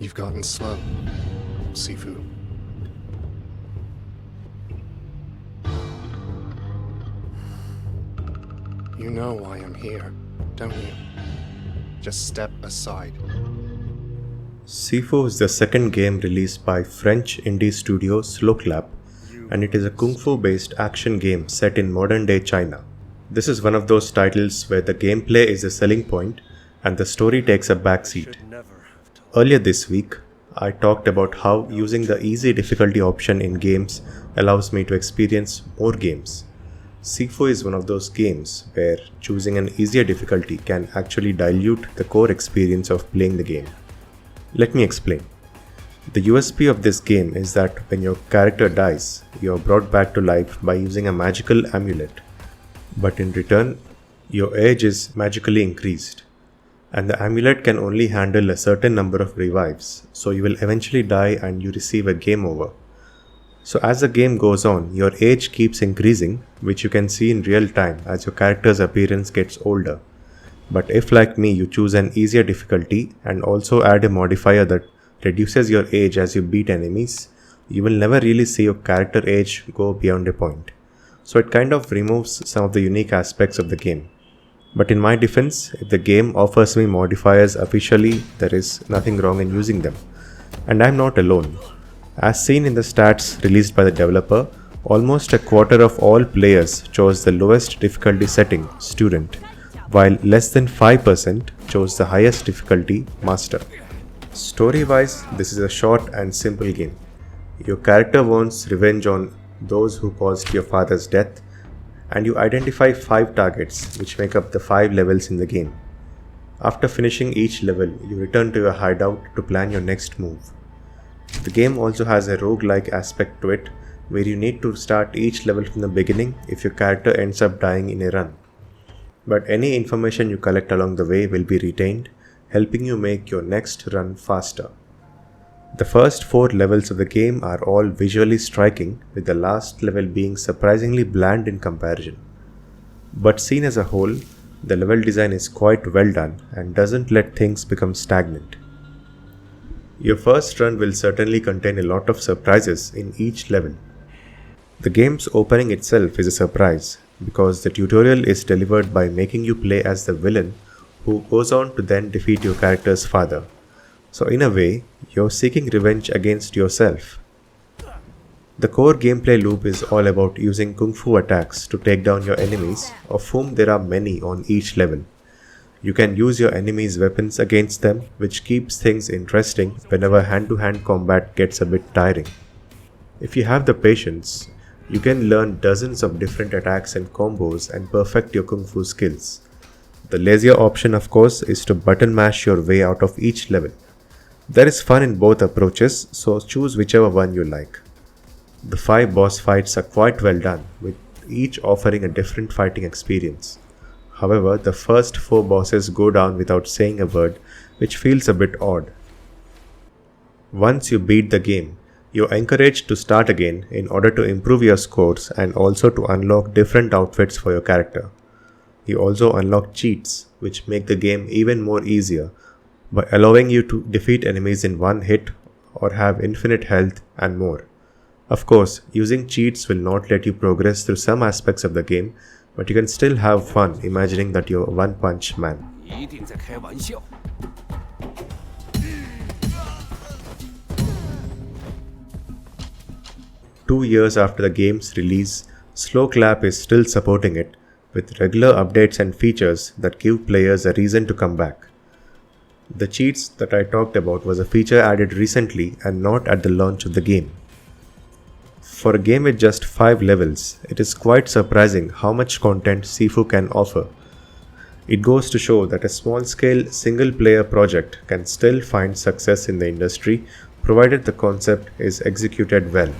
You've gotten slow, Sifu. You know why I'm here, don't you? Just step aside. Sifu is the second game released by French indie studio Slowclap, and it is a kung fu based action game set in modern day China. This is one of those titles where the gameplay is the selling point and the story takes a backseat. Earlier this week, I talked about how using the easy difficulty option in games allows me to experience more games. Sifu is one of those games where choosing an easier difficulty can actually dilute the core experience of playing the game. Let me explain. The USP of this game is that when your character dies, you are brought back to life by using a magical amulet. But in return, your age is magically increased. And the amulet can only handle a certain number of revives, so you will eventually die and you receive a game over. So as the game goes on, your age keeps increasing, which you can see in real time as your character's appearance gets older. But if, like me, you choose an easier difficulty and also add a modifier that reduces your age as you beat enemies, you will never really see your character age go beyond a point. So it kind of removes some of the unique aspects of the game. But in my defense, if the game offers me modifiers officially, there is nothing wrong in using them. And I'm not alone. As seen in the stats released by the developer, almost a quarter of all players chose the lowest difficulty setting, Student, while less than 5% chose the highest difficulty, Master. Story-wise, this is a short and simple game. Your character wants revenge on those who caused your father's death, and you identify 5 targets which make up the 5 levels in the game. After finishing each level, you return to your hideout to plan your next move. The game also has a roguelike aspect to it, where you need to start each level from the beginning if your character ends up dying in a run. But any information you collect along the way will be retained, helping you make your next run faster. The first 4 levels of the game are all visually striking, with the last level being surprisingly bland in comparison. But seen as a whole, the level design is quite well done and doesn't let things become stagnant. Your first run will certainly contain a lot of surprises in each level. The game's opening itself is a surprise, because the tutorial is delivered by making you play as the villain who goes on to then defeat your character's father. So in a way, you're seeking revenge against yourself. The core gameplay loop is all about using kung fu attacks to take down your enemies, of whom there are many on each level. You can use your enemies' weapons against them, which keeps things interesting whenever hand-to-hand combat gets a bit tiring. If you have the patience, you can learn dozens of different attacks and combos and perfect your kung fu skills. The lazier option, of course, is to button mash your way out of each level. There is fun in both approaches, so choose whichever one you like. The 5 boss fights are quite well done, with each offering a different fighting experience. However, the first 4 bosses go down without saying a word, which feels a bit odd. Once you beat the game, you're encouraged to start again in order to improve your scores and also to unlock different outfits for your character. You also unlock cheats, which make the game even more easier, by allowing you to defeat enemies in one hit or have infinite health and more. Of course, using cheats will not let you progress through some aspects of the game, but you can still have fun imagining that you're a one-punch man. 一定在开玩笑。2 years after the game's release, Slowclap is still supporting it, with regular updates and features that give players a reason to come back. The cheats that I talked about was a feature added recently and not at the launch of the game. For a game with just 5 levels, it is quite surprising how much content Sifu can offer. It goes to show that a small-scale single-player project can still find success in the industry provided the concept is executed well.